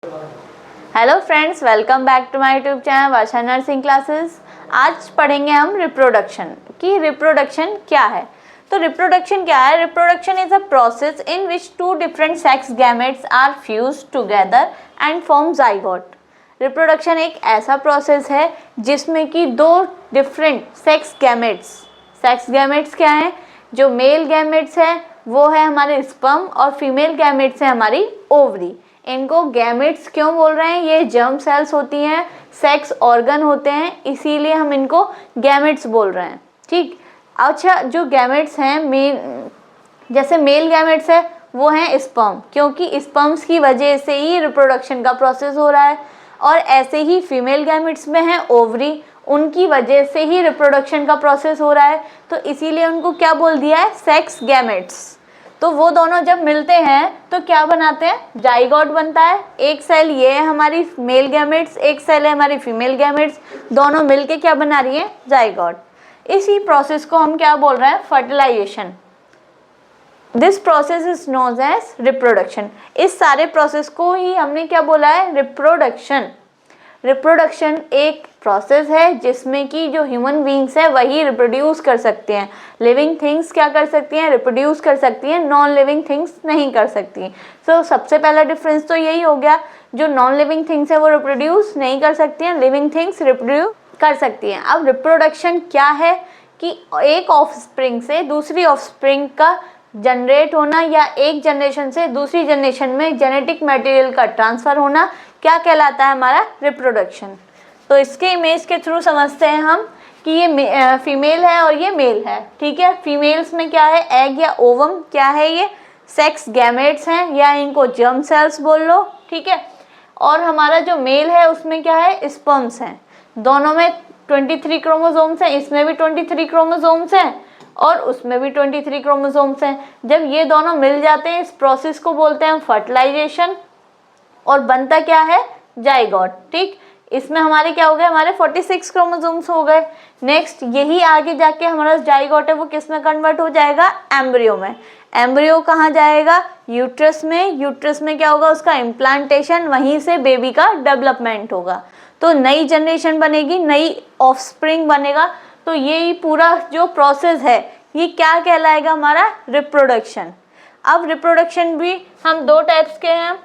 Hello friends, welcome back to my YouTube channel Varsha nursing classes. आज पढ़ेंगे हम reproduction कि रिप्रोडक्शन क्या है। तो रिप्रोडक्शन क्या है? Reproduction is a process in which two different sex gametes are fused together and form zygote. Reproduction एक ऐसा प्रोसेस है जिसमें कि दो डिफरेंट सेक्स गैमेट्स क्या हैं? जो मेल गैमेट्स है वो है हमारे स्पर्म और फीमेल गैमेट्स है हमारी ओवरी। इनको गैमेट्स क्यों बोल रहे हैं? ये जर्म सेल्स होती हैं, सेक्स ऑर्गन होते हैं, इसीलिए हम इनको गैमेट्स बोल रहे हैं। ठीक। अच्छा, जो गैमेट्स हैं जैसे मेल गैमेट्स है वो हैं स्पर्म, क्योंकि स्पर्म्स की वजह से ही रिप्रोडक्शन का प्रोसेस हो रहा है। और ऐसे ही फीमेल गैमेट्स में है ओवरी, उनकी वजह से ही रिप्रोडक्शन का प्रोसेस हो रहा है। तो इसीलिए उनको क्या बोल दिया है? Sex gametes. तो वो दोनों जब मिलते हैं तो क्या बनाते हैं? जाइगोट बनता है। एक सेल ये है हमारी मेल गैमेट्स, एक सेल है हमारी फीमेल गैमेट्स, दोनों मिलके क्या बना रही है? जाइगोट। इसी प्रोसेस को हम क्या बोल रहे हैं? Fertilisation. This process is known as reproduction. इस सारे प्रोसेस को ही हमने क्या बोला है? रिप्रोडक्शन। रिप्रोडक्शन एक प्रोसेस है जिसमें कि जो ह्यूमन बींग्स है वही रिप्रोड्यूस कर सकते हैं। लिविंग थिंग्स क्या कर सकती हैं? रिप्रोड्यूस कर सकती हैं, नॉन लिविंग थिंग्स नहीं कर सकती। सो सबसे पहला डिफरेंस तो यही हो गया, जो नॉन लिविंग थिंग्स है वो रिप्रोड्यूस नहीं कर सकती हैं, लिविंग थिंग्स रिप्रोड्यूस कर सकती हैं। अब रिप्रोडक्शन क्या है कि एक ऑफस्प्रिंग से दूसरी ऑफस्प्रिंग का जनरेट होना या एक जनरेशन से दूसरी जनरेशन में जेनेटिक मटेरियल का ट्रांसफ़र होना क्या कहलाता है? हमारा रिप्रोडक्शन। तो इसके इमेज के थ्रू समझते हैं हम कि ये फीमेल है और ये मेल है। ठीक है। फीमेल्स में क्या है? एग या ओवम। क्या है ये? सेक्स गैमेट्स हैं या इनको जर्म सेल्स बोल लो। ठीक है। और हमारा जो मेल है उसमें क्या है? स्पर्म्स हैं। दोनों में 23 क्रोमोसोम्स हैं, इसमें भी 23 क्रोमोसोम्स हैं और उसमें भी 23 क्रोमोसोम्स हैं। जब ये दोनों मिल जाते हैं इस प्रोसेस को बोलते हैं फर्टिलाइजेशन और बनता क्या है? जाइगोट। ठीक। इसमें हमारे क्या हो गए? हमारे 46 क्रोमोसोम्स हो गए। नेक्स्ट यही आगे जाके हमारा जाइगोट है वो किस में कन्वर्ट हो जाएगा? एम्ब्रियो में। एम्ब्रियो कहाँ जाएगा? यूट्रस में। यूट्रस में क्या होगा? उसका इम्प्लांटेशन, वहीं से बेबी का डेवलपमेंट होगा। तो नई जनरेशन बनेगी, नई ऑफस्प्रिंग बनेगा। तो ये पूरा जो प्रोसेस है ये क्या कहलाएगा? हमारा रिप्रोडक्शन। अब रिप्रोडक्शन भी हम दो टाइप्स के हैं,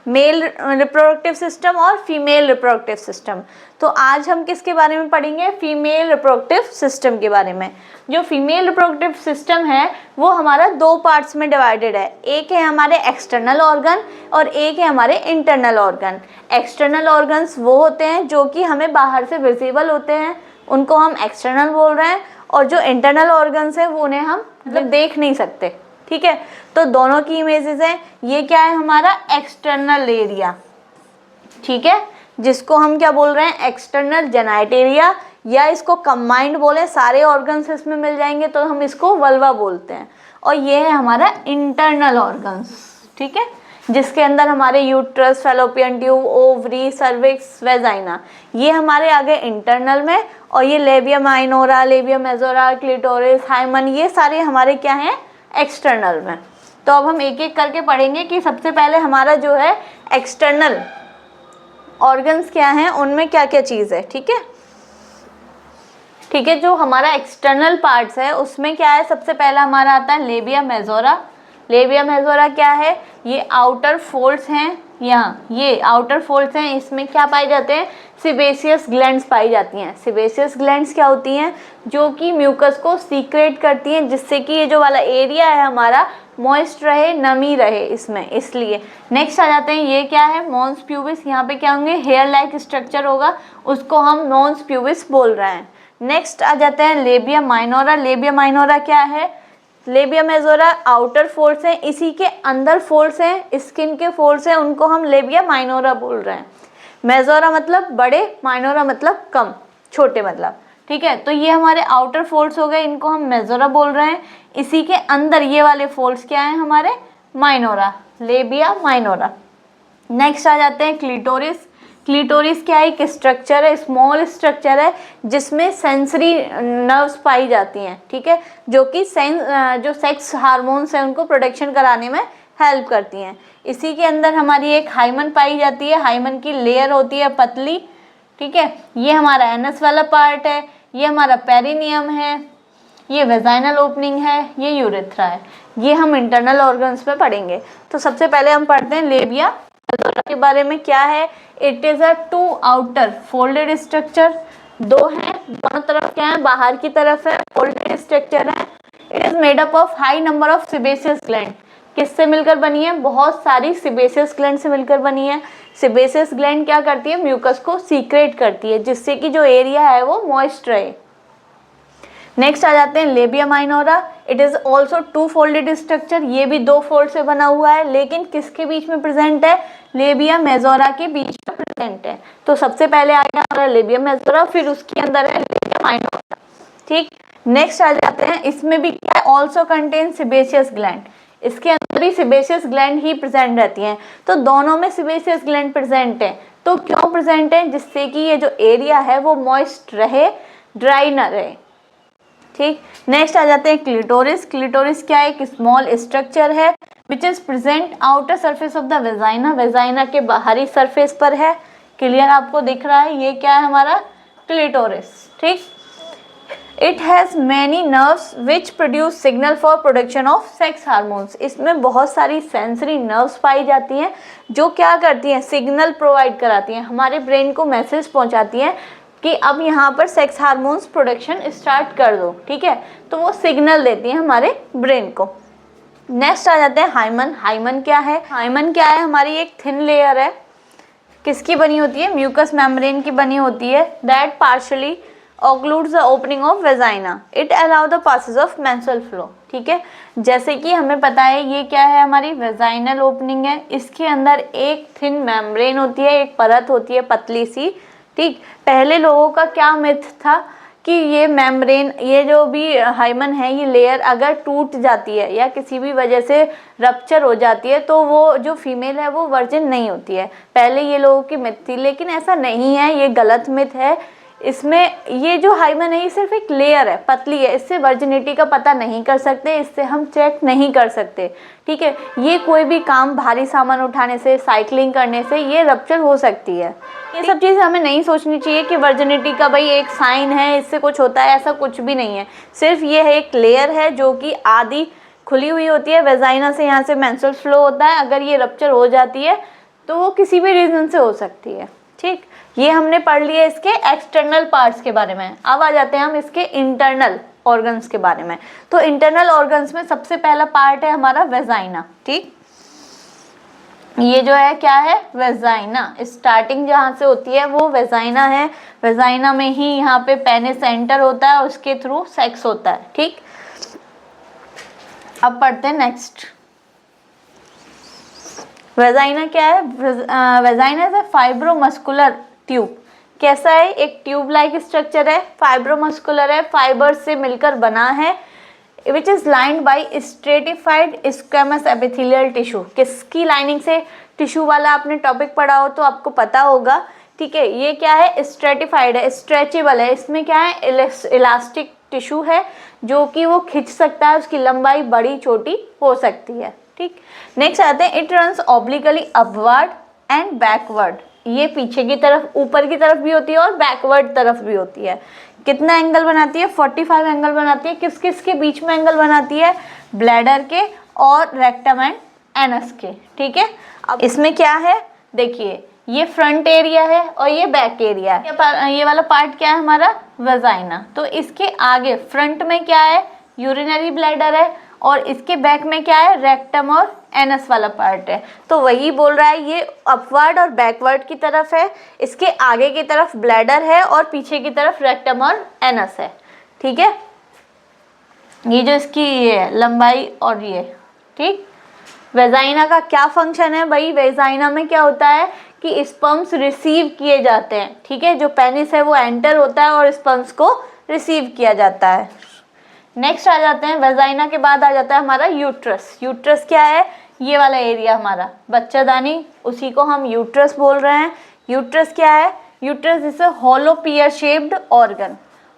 मेल रिप्रोडक्टिव सिस्टम और फीमेल रिप्रोडक्टिव सिस्टम। तो आज हम किसके बारे में पढ़ेंगे? फीमेल रिप्रोडक्टिव सिस्टम के बारे में। जो फीमेल रिप्रोडक्टिव सिस्टम है वो हमारा दो पार्ट्स में डिवाइडेड है। एक है हमारे एक्सटर्नल ऑर्गन और एक है हमारे इंटरनल ऑर्गन। एक्सटर्नल ऑर्गन्स वो होते हैं जो कि हमें बाहर से विजिबल होते हैं, उनको हम एक्सटर्नल बोल रहे हैं। और जो इंटरनल ऑर्गन्स है वो उन्हें हम मतलब देख नहीं सकते। ठीक है। तो दोनों की इमेजेस हैं। ये क्या है? हमारा एक्सटर्नल एरिया। ठीक है। जिसको हम क्या बोल रहे हैं? एक्सटर्नल जेनाइट एरिया, या इसको कंबाइंड बोले, सारे ऑर्गन्स इसमें मिल जाएंगे तो हम इसको वल्वा बोलते हैं। और ये है हमारा इंटरनल ऑर्गन्स। ठीक है। जिसके अंदर हमारे uterus, fallopian tube, ovary, cervix, vagina, ये हमारे आगे इंटरनल में। और ये labia minora, labia majora, clitoris, hymen, ये सारे हमारे क्या हैं? एक्सटर्नल में। तो अब हम एक एक करके पढ़ेंगे कि सबसे पहले हमारा जो है एक्सटर्नल ऑर्गन्स क्या हैं, उनमें क्या क्या चीज़ है। ठीक है। ठीक है। जो हमारा एक्सटर्नल पार्ट्स है उसमें क्या है? सबसे पहला हमारा आता है लेबिया मेजोरा। लेबिया मेजोरा क्या है? ये आउटर फोल्ड्स हैं। यहाँ ये आउटर फोल्ड्स हैं, इसमें क्या पाए जाते हैं? सिबेशियस ग्लैंड्स पाई जाती हैं। सिबेशियस ग्लैंड्स क्या होती हैं? जो कि म्यूकस को सीक्रेट करती हैं, जिससे कि ये जो वाला एरिया है हमारा मॉइस्ट रहे, नमी रहे इसमें, इसलिए। नेक्स्ट आ जाते हैं, ये क्या है? Mons pubis. यहाँ पे क्या होंगे? हेयर लाइक स्ट्रक्चर होगा, उसको हम नॉन्स प्यूबिस बोल रहे हैं। नेक्स्ट आ जाते हैं लेबिया माइनोरा। लेबिया माइनोरा क्या है? लेबिया मेजोरा आउटर फोल्ड्स हैं, इसी के अंदर फोल्ड्स हैं, स्किन के फोल्ड्स हैं, उनको हम लेबिया माइनोरा बोल रहे हैं। मेजोरा मतलब बड़े, माइनोरा मतलब कम, छोटे मतलब। ठीक है। तो ये हमारे आउटर फोल्ड्स हो गए, इनको हम मेजोरा बोल रहे हैं। इसी के अंदर ये वाले फोल्ड्स क्या हैं? हमारे माइनोरा, लेबिया माइनोरा। नेक्स्ट आ जाते हैं क्लिटोरिस। क्लिटोरिस क्या है? एक स्ट्रक्चर है, स्मॉल स्ट्रक्चर है जिसमें सेंसरी नर्व्स पाई जाती हैं। ठीक है। जो कि जो सेक्स हार्मोन्स हैं उनको प्रोडक्शन कराने में हेल्प करती हैं। इसी के अंदर हमारी एक हाइमन पाई जाती है, हाइमन की लेयर होती है पतली, ठीक है। ये हमारा एनस वाला पार्ट है, ये हमारा पेरिनियम है, ये वेजाइनल ओपनिंग है, ये यूरेथ्रा है। ये हम इंटरनल ऑर्गन्स में पढ़ेंगे। तो सबसे पहले हम पढ़ते हैं लेबिया मेजोरा के बारे में। क्या है? It is a two outer folded structure, दो हैं, दोनों तरफ क्या है, बाहर की तरफ है, फोल्डेड स्ट्रक्चर है। It is made up of high number of sebaceous gland. किससे मिलकर बनी है? बहुत सारी सिबेशियस ग्लैंड से मिलकर बनी है। सिबेशियस ग्लैंड क्या करती है? म्यूकस को सीक्रेट करती है, जिससे कि जो एरिया है वो मॉइस्ट रहे। नेक्स्ट आ जाते हैं labia minora. It is also two folded structure, ये भी दो फोल्ड से बना हुआ है, लेकिन किसके बीच में प्रेजेंट है? लेबिया मेजोरा के बीच में प्रेजेंट है। तो सबसे पहले आ गया हमारा लेबिया मेजोरा, फिर उसके अंदर है लेबिया माइनोरा, ठीक। नेक्स्ट आ जाते हैं, इसमें भी क्या है? ऑल्सो कंटेन सिबेशियस ग्लैंड, इसके अंदर भी सिबेशियस ग्लैंड ही प्रेजेंट रहती हैं। तो दोनों में सिबेशियस ग्लैंड प्रेजेंट है। तो क्यों प्रेजेंट है? जिससे कि ये जो एरिया है वो मॉइस्ट रहे, ड्राई ना रहे, ठीक। नेक्स्ट आ जाते हैं क्लिटोरिस। क्लिटोरिस क्या है? एक स्मॉल स्ट्रक्चर है which is present outer surface of the vagina, vagina के बाहरी सरफेस पर है। क्लियर आपको दिख रहा है? ये क्या है हमारा क्लिटोरिस, ठीक। It has many nerves which produce signal for production of sex hormones. इसमें बहुत सारी सेंसरी नर्व्स पाई जाती हैं जो क्या करती हैं? सिग्नल प्रोवाइड कराती हैं, हमारे ब्रेन को मैसेज पहुंचाती हैं कि अब यहाँ पर सेक्स हार्मोन्स प्रोडक्शन स्टार्ट कर दो, ठीक है। तो वो सिग्नल देती हैं हमारे ब्रेन को। नेक्स्ट आ जाते हैं हाइमन। हाइमन क्या है? हाइमन क्या है? हमारी एक थिन लेयर है, किसकी बनी होती है? म्यूकस मेम्ब्रेन की बनी होती है। That partially occludes the opening of vagina, it allow the passage of menstrual flow, ठीक है। जैसे कि हमें पता है ये क्या है? हमारी वेजाइनल ओपनिंग है, इसके अंदर एक थिन मेम्ब्रेन होती है, एक परत होती है पतली सी, ठीक। पहले लोगों का क्या मिथ था कि ये मेम्ब्रेन, ये जो भी हाइमन है, ये लेयर अगर टूट जाती है या किसी भी वजह से रप्चर हो जाती है तो वो जो फीमेल है वो वर्जिन नहीं होती है। पहले ये लोगों की मिथ थी, लेकिन ऐसा नहीं है, ये गलत मिथ है। इसमें ये जो हाइमन है ये सिर्फ एक लेयर है, पतली है, इससे वर्जिनिटी का पता नहीं कर सकते, इससे हम चेक नहीं कर सकते, ठीक है। ये कोई भी काम, भारी सामान उठाने से, साइकिलिंग करने से ये रप्चर हो सकती है। ये सब चीज़ें हमें नहीं सोचनी चाहिए कि वर्जिनिटी का भाई एक साइन है, इससे कुछ होता है, ऐसा कुछ भी नहीं है। सिर्फ ये है एक लेयर है जो कि आधी खुली हुई होती है, वेजाइना से यहाँ से मेंस्ट्रुअल फ्लो होता है। अगर ये रप्चर हो जाती है तो वो किसी भी रीज़न से हो सकती है, ठीक। ये हमने पढ़ लिया इसके एक्सटर्नल पार्ट्स के बारे में। अब आ जाते हैं हम इसके इंटरनल ऑर्गन्स के बारे में। तो इंटरनल ऑर्गन्स में सबसे पहला पार्ट है हमारा वेजाइना, ठीक। ये जो है क्या है? वेजाइना। स्टार्टिंग जहाँ से होती है वो वेजाइना है। वेजाइना में ही यहाँ पे पेनिस एंटर होता है, उसके थ्रू सेक्स होता है, ठीक। अब पढ़ते हैं नेक्स्ट। वेजाइना क्या है? Vagina is a fibromuscular tube. कैसा है? एक ट्यूब लाइक स्ट्रक्चर है, फाइब्रोमस्कुलर है, फाइबर से मिलकर बना है, which is lined by stratified squamous epithelial tissue. किसकी लाइनिंग से? टिश्यू वाला आपने टॉपिक पढ़ा हो तो आपको पता होगा, ठीक है। ये क्या है? स्ट्रेटिफाइड है, स्ट्रेचेबल है, इसमें क्या है? इलास्टिक टिश्यू है जो कि वो खिंच सकता है, उसकी लंबाई बड़ी छोटी हो सकती है, ठीक। नेक्स्ट आते हैं, it runs obliquely upward and backward. ये पीछे की तरफ, ऊपर की तरफ भी होती है और बैकवर्ड तरफ भी होती है। कितना एंगल बनाती है? 45 एंगल बनाती है। किस किस के बीच में एंगल बनाती है? ब्लैडर के और रेक्टम एंड एनस के, ठीक है। अब इसमें क्या है? देखिए, ये फ्रंट एरिया है और ये बैक एरिया है। ये वाला पार्ट क्या है हमारा? वेजाइना। तो इसके आगे फ्रंट में क्या है? यूरिनरी ब्लैडर है, और इसके बैक में क्या है? रेक्टम और एनस वाला पार्ट है। तो वही बोल रहा है, ये अपवर्ड और बैकवर्ड की तरफ है, इसके आगे की तरफ ब्लैडर है और पीछे की तरफ रेक्टम और एनस है, ठीक है। ये जो इसकी ये है लंबाई और ये, ठीक। वेजाइना का क्या फंक्शन है भाई? वेजाइना में क्या होता है कि स्पर्म्स रिसीव किए जाते हैं, ठीक है। जो पेनिस है वो एंटर होता है और स्पर्म्स को रिसीव किया जाता है। नेक्स्ट आ जाते हैं, वेजाइना के बाद आ जाता है हमारा यूट्रस। यूट्रस क्या है? ये वाला एरिया हमारा बच्चादानी, उसी को हम यूट्रस बोल रहे हैं। यूट्रस क्या है? Uterus is a hollow pear shaped organ.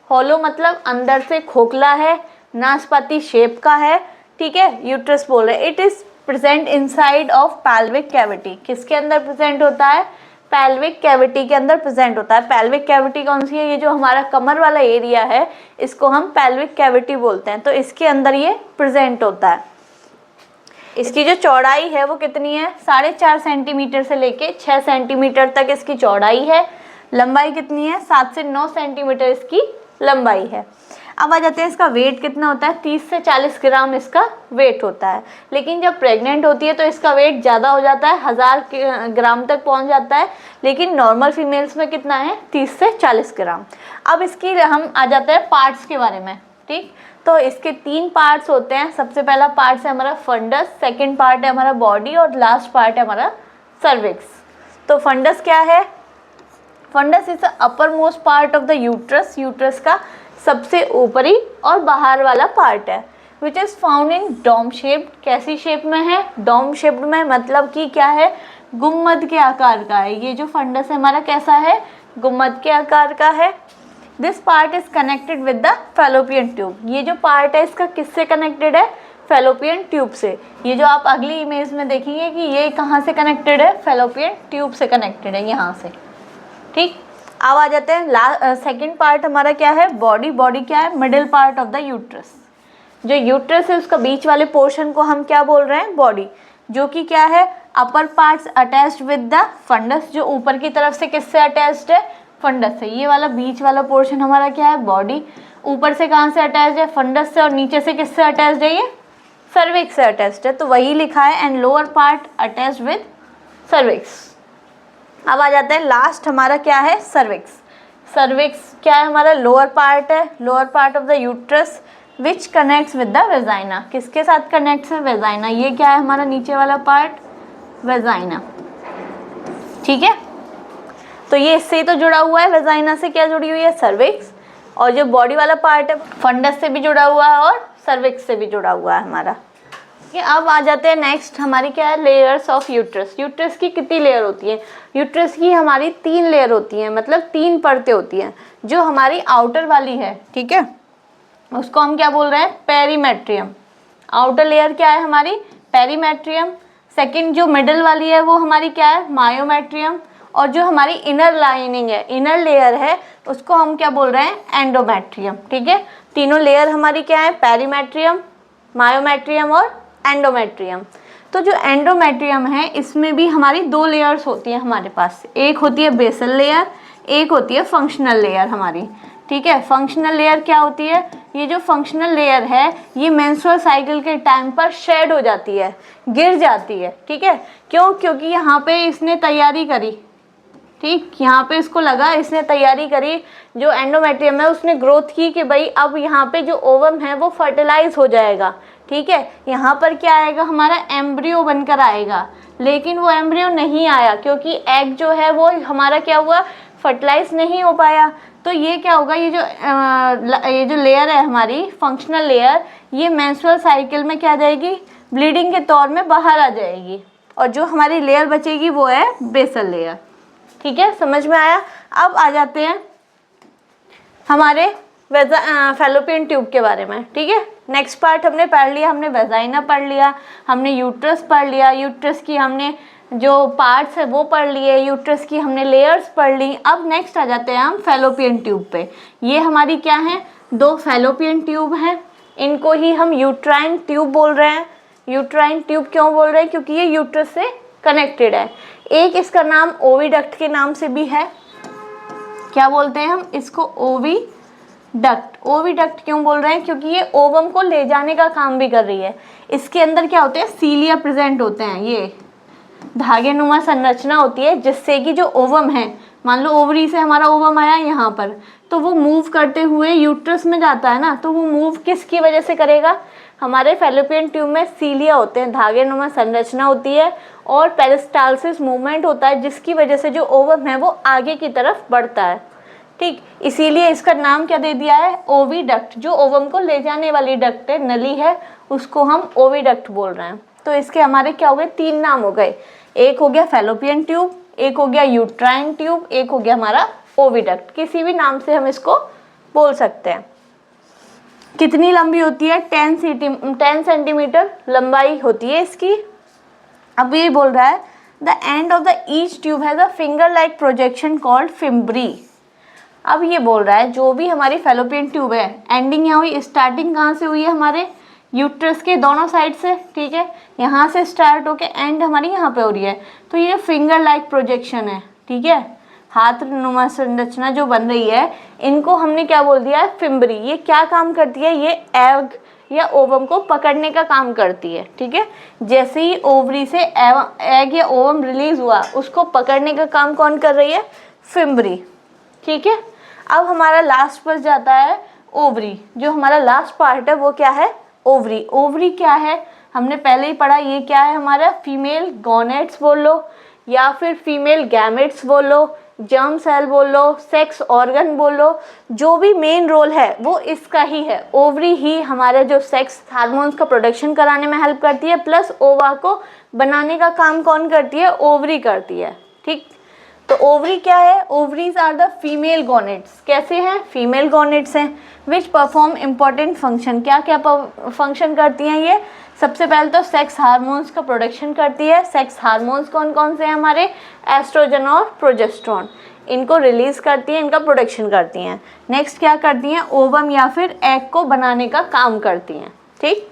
Hollow मतलब अंदर से खोखला है, नाशपाती शेप का है, ठीक है। यूट्रस बोल रहे हैं। It is present inside of pelvic cavity. किसके अंदर प्रेजेंट होता है? पैल्विक कैविटी के अंदर प्रेजेंट होता है। पैल्विक कैविटी कौन सी है? ये जो हमारा कमर वाला एरिया है इसको हम पैल्विक कैविटी बोलते हैं। तो इसके अंदर ये प्रेजेंट होता है। इसकी जो चौड़ाई है वो कितनी है? 4.5 सेंटीमीटर से लेके 6 सेंटीमीटर तक इसकी चौड़ाई है। लंबाई कितनी है? 7 से 9 सेंटीमीटर इसकी लंबाई है। अब आ जाते हैं इसका वेट कितना होता है? 30 से 40 ग्राम इसका वेट होता है। लेकिन जब प्रेग्नेंट होती है तो इसका वेट ज़्यादा हो जाता है, 1000 ग्राम तक पहुंच जाता है। लेकिन नॉर्मल फीमेल्स में कितना है? 30 से 40 ग्राम। अब इसकी हम आ जाते हैं पार्ट्स के बारे में। ठीक, तो इसके 3 पार्ट्स होते हैं। सबसे पहला पार्ट है हमारा फंडस, सेकेंड पार्ट है हमारा बॉडी और लास्ट पार्ट है हमारा सर्विक्स। तो फंडस क्या है? Fundus is the upper most part of the uterus. Uterus का सबसे ऊपरी और बाहर वाला पार्ट है। Which is found in dome shaped. कैसी शेप में है? डोम शेप्ड में, मतलब कि क्या है? गुम्मद के आकार का है। ये जो फंडस है हमारा कैसा है? गुम्मद के आकार का है। This part is connected with the fallopian tube. ये जो पार्ट है इसका किससे कनेक्टेड है? फैलोपियन ट्यूब से। ये जो आप अगली इमेज में देखेंगे कि ये कहाँ से कनेक्टेड है? फैलोपियन ट्यूब से कनेक्टेड है, यहाँ से। ठीक, अब आ जाते हैं सेकेंड पार्ट हमारा क्या है? बॉडी। बॉडी क्या है? Middle part of the uterus. जो यूट्रस है उसका बीच वाले पोर्शन को हम क्या बोल रहे हैं? बॉडी। जो कि क्या है? Upper parts attached with the fundus. जो ऊपर की तरफ से किससे अटैच्ड है? फंडस से। ये वाला बीच वाला पोर्शन हमारा क्या है? बॉडी। ऊपर से कहाँ से अटैच्ड है? फंडस से। और नीचे से किससे अटैच्ड है? ये सर्विक्स से अटैच्ड है। तो वही लिखा है, and lower part attached with cervix. अब आ जाते हैं लास्ट हमारा क्या है? सर्विक्स। सर्विक्स क्या है? हमारा लोअर पार्ट है, lower part of the uterus which connects with the vagina. किसके साथ कनेक्ट्स है? वेजाइना। ये क्या है हमारा नीचे वाला पार्ट? वेजाइना। ठीक है, तो ये इससे ही तो जुड़ा हुआ है। वेजाइना से क्या जुड़ी हुई है? सर्विक्स। और जो बॉडी वाला पार्ट है फंडस से भी जुड़ा हुआ है और सर्विक्स से भी जुड़ा हुआ है हमारा। अब आ जाते हैं नेक्स्ट हमारी क्या है? Layers of uterus. यूट्रस की कितनी लेयर होती है? यूट्रस की हमारी 3 लेयर होती हैं, मतलब 3 परतें होती हैं। जो हमारी आउटर वाली है, ठीक है, उसको हम क्या बोल रहे हैं? पेरीमेट्रियम। आउटर लेयर क्या है हमारी? पेरीमेट्रियम। सेकंड जो मिडल वाली है वो हमारी क्या है? मायोमेट्रियम। और जो हमारी इनर लाइनिंग है, इनर लेयर है, उसको हम क्या बोल रहे हैं? एंडोमेट्रियम। ठीक है, तीनों लेयर हमारी क्या है? पेरीमेट्रियम, मायोमेट्रियम और एंडोमेट्रियम। तो जो एंडोमेट्रियम है इसमें भी हमारी 2 लेयर्स होती हैं हमारे पास। एक होती है बेसल लेयर, एक होती है फंक्शनल लेयर हमारी। ठीक है, फंक्शनल लेयर क्या होती है? ये जो फंक्शनल लेयर है ये मेंस्ट्रुअल साइकिल के टाइम पर शेड हो जाती है, गिर जाती है। ठीक है, क्यों? क्योंकि यहाँ पे इसने तैयारी करी। ठीक, यहाँ पे इसको लगा, इसने तैयारी करी, जो एंडोमेट्रियम है उसने ग्रोथ की कि भाई अब यहाँ पे जो ओवम है वो फर्टिलाइज हो जाएगा। ठीक है, यहाँ पर क्या आएगा? हमारा एम्ब्रियो बनकर आएगा। लेकिन वो एम्ब्रियो नहीं आया क्योंकि एग जो है वो हमारा क्या हुआ? फर्टिलाइज नहीं हो पाया। तो ये क्या होगा? ये जो लेयर है हमारी फंक्शनल लेयर, ये मेंस्ट्रुअल साइकिल में क्या जाएगी? ब्लीडिंग के तौर में बाहर आ जाएगी। और जो हमारी लेयर बचेगी वो है बेसल लेयर। ठीक है, समझ में आया? अब आ जाते हैं हमारे फैलोपियन ट्यूब के बारे में। ठीक है, नेक्स्ट पार्ट हमने पढ़ लिया, हमने वेजाइना पढ़ लिया, हमने यूट्रस पढ़ लिया, यूट्रस की हमने जो पार्ट्स है वो पढ़ लिए, यूट्रस की हमने लेयर्स पढ़ ली। अब नेक्स्ट आ जाते हैं हम फैलोपियन ट्यूब पे। ये हमारी क्या है? 2 फैलोपियन ट्यूब हैं, इनको ही हम यूट्राइन ट्यूब बोल रहे हैं। यूट्राइन ट्यूब क्यों बोल रहे हैं? क्योंकि ये यूट्रस से कनेक्टेड है। एक इसका नाम ओविडक्ट के नाम से भी है। क्या बोलते हैं हम इसको? ओविडक्ट। ओविडक्ट क्यों बोल रहे हैं? क्योंकि ये ओवम को ले जाने का काम भी कर रही है। इसके अंदर क्या होते हैं? सीलिया प्रेजेंट होते हैं, ये धागे नुमा संरचना होती है, जिससे कि जो ओवम है, मान लो ओवरी से हमारा ओवम आया यहाँ पर, तो वो मूव करते हुए यूट्रस में जाता है ना, तो वो मूव किसकी वजह से करेगा? हमारे फैलोपियन ट्यूब में सीलिया होते हैं, धागे नुमा संरचना होती है और पेरिस्टालसिस मूवमेंट होता है, जिसकी वजह से जो ओवम है वो आगे की तरफ बढ़ता है। ठीक, इसीलिए इसका नाम क्या दे दिया है? ओविडक्ट। जो ओवम को ले जाने वाली डक्ट है, नली है, उसको हम ओविडक्ट बोल रहे हैं। तो इसके हमारे क्या हो गए? 3 नाम हो गए। एक हो गया फैलोपियन ट्यूब, एक हो गया यूट्राइन ट्यूब, एक हो गया हमारा ओविडक्ट। किसी भी नाम से हम इसको बोल सकते हैं। कितनी लंबी होती है? 10 सेंटीमीटर लंबाई होती है इसकी। अब ये बोल रहा है the end of the each tube has a finger like projection called fimbriae. अब ये बोल रहा है जो भी हमारी फेलोपियन ट्यूब है, एंडिंग यहाँ हुई, स्टार्टिंग कहाँ से हुई है, हमारे यूट्रस के दोनों साइड से, ठीक है, यहाँ से स्टार्ट होके एंड हमारी यहाँ पे हो रही है। तो ये फिंगर लाइक प्रोजेक्शन है, ठीक है, हाथ नुमा संरचना जो बन रही है, इनको हमने क्या बोल दिया है, फिम्ब्री। ये क्या काम करती है, ये एग या ओवम को पकड़ने का काम करती है, ठीक है। जैसे ही ओवरी से एग या ओवम रिलीज हुआ, उसको पकड़ने का काम कौन कर रही है, फिम्ब्री, ठीक है। अब हमारा लास्ट पर जाता है ओवरी। जो हमारा लास्ट पार्ट है वो क्या है, ओवरी। ओवरी क्या है, हमने पहले ही पढ़ा, ये क्या है हमारा, फीमेल गोनेट्स बोल लो या फिर फीमेल गैमेट्स बोल लो, जर्म सेल बोल लो, सेक्स ऑर्गन बोल लो, जो भी मेन रोल है वो इसका ही है। ओवरी ही हमारे जो सेक्स हार्मोन्स का प्रोडक्शन कराने में हेल्प करती है, प्लस ओवा को बनाने का काम कौन करती है, ओवरी करती है, ठीक। तो ओवरी क्या है, ovaries are the female gonads. कैसे हैं, फीमेल गोनेट्स हैं, विच परफॉर्म इम्पॉर्टेंट फंक्शन। क्या क्या फंक्शन करती हैं ये, सबसे पहले तो सेक्स हार्मोन्स का प्रोडक्शन करती है। सेक्स हार्मोन्स कौन कौन से हैं हमारे, एस्ट्रोजन और प्रोजेस्टेरोन, इनको रिलीज करती हैं, इनका प्रोडक्शन करती हैं। नेक्स्ट क्या करती हैं, ओवम या फिर एग को बनाने का काम करती हैं, ठीक।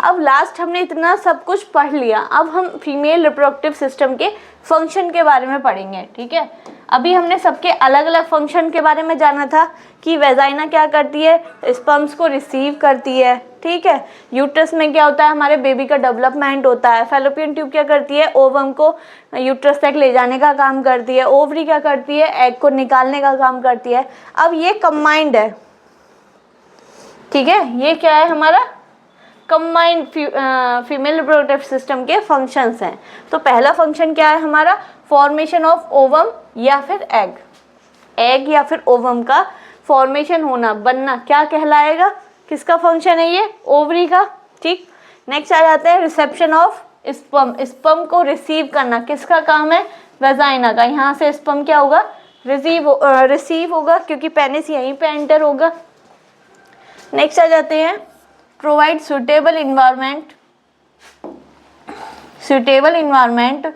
अब लास्ट हमने इतना सब कुछ पढ़ लिया, अब हम फीमेल रिप्रोडक्टिव सिस्टम के फंक्शन के बारे में पढ़ेंगे, ठीक है। अभी हमने सबके अलग अलग फंक्शन के बारे में जाना था कि वेजाइना क्या करती है, स्पर्म्स को रिसीव करती है, ठीक है। यूट्रस में क्या होता है, हमारे बेबी का डेवलपमेंट होता है। फैलोपियन ट्यूब क्या करती है, ओवम को यूट्रस तक ले जाने का काम करती है। ओवरी क्या करती है, एग को निकालने का काम करती है। अब ये कंबाइंड है, ठीक है, ये क्या है हमारा कंबाइंड फीमेल रिप्रोडक्टिव सिस्टम के फंक्शंस हैं। तो पहला फंक्शन क्या है हमारा, फॉर्मेशन ऑफ ओवम या फिर एग। एग या फिर ओवम का फॉर्मेशन होना, बनना, क्या कहलाएगा, किसका फंक्शन है ये, ओवरी का, ठीक। नेक्स्ट आ जाते हैं रिसेप्शन ऑफ स्पर्म। स्पर्म को रिसीव करना किसका काम है, वेजाइना का। यहाँ से स्पर्म क्या होगा, रिसीव होगा, क्योंकि पेनिस यहीं पे एंटर होगा। नेक्स्ट आ जाते हैं provide suitable environment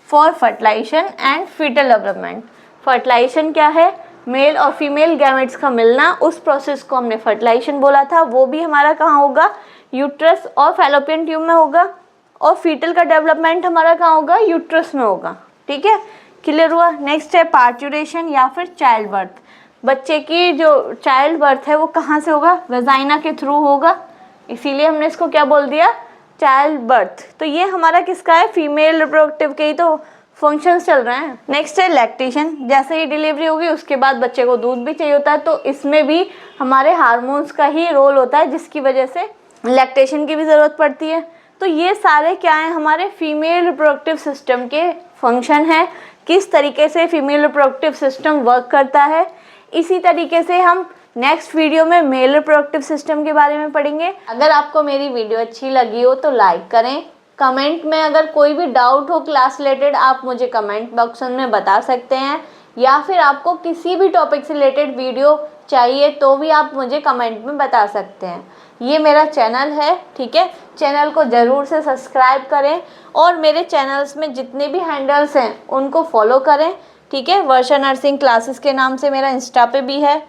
for fertilisation and fetal development. Fertilisation क्या है, मेल और फीमेल गैमेट्स का मिलना, उस प्रोसेस को हमने फर्टिलाइजेशन बोला था। वो भी हमारा कहाँ होगा, यूट्रस और फैलोपियन ट्यूब में होगा। और फीटल का डेवलपमेंट हमारा कहाँ होगा, यूट्रस में होगा, ठीक है, क्लियर हुआ। नेक्स्ट है पार्चुरेशन या फिर चाइल्ड बर्थ। बच्चे की जो चाइल्ड बर्थ है वो कहाँ से होगा, वेजाइना के थ्रू होगा, इसीलिए हमने इसको क्या बोल दिया, चाइल्ड बर्थ। तो ये हमारा किसका है, फीमेल रिप्रोडक्टिव के ही तो फंक्शंस चल रहे हैं। नेक्स्ट है लैक्टेशन। जैसे ही डिलीवरी होगी उसके बाद बच्चे को दूध भी चाहिए होता है, तो इसमें भी हमारे हार्मोन्स का ही रोल होता है, जिसकी वजह से लैक्टेशन की भी ज़रूरत पड़ती है। तो ये सारे क्या हैं, हमारे फीमेल रिप्रोडक्टिव सिस्टम के फंक्शन हैं, किस तरीके से फीमेल रिप्रोडक्टिव सिस्टम वर्क करता है। इसी तरीके से हम नेक्स्ट वीडियो में मेल रिप्रोडक्टिव सिस्टम के बारे में पढ़ेंगे। अगर आपको मेरी वीडियो अच्छी लगी हो तो लाइक करें। कमेंट में अगर कोई भी डाउट हो क्लास रिलेटेड, आप मुझे कमेंट बॉक्स में बता सकते हैं, या फिर आपको किसी भी टॉपिक से रिलेटेड वीडियो चाहिए तो भी आप मुझे कमेंट में बता सकते हैं। ये मेरा चैनल है, ठीक है, चैनल को ज़रूर से सब्सक्राइब करें और मेरे चैनल्स में जितने भी हैंडल्स हैं उनको फॉलो करें, ठीक है। वर्षा नर्सिंग क्लासेस के नाम से मेरा इंस्टा पे भी है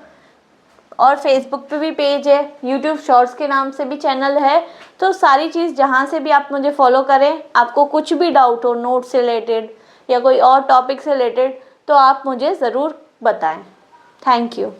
और फेसबुक पे भी पेज है, यूट्यूब शॉर्ट्स के नाम से भी चैनल है। तो सारी चीज़ जहाँ से भी आप मुझे फॉलो करें, आपको कुछ भी डाउट हो नोट से रिलेटेड या कोई और टॉपिक से रिलेटेड, तो आप मुझे ज़रूर बताएं। Thank you.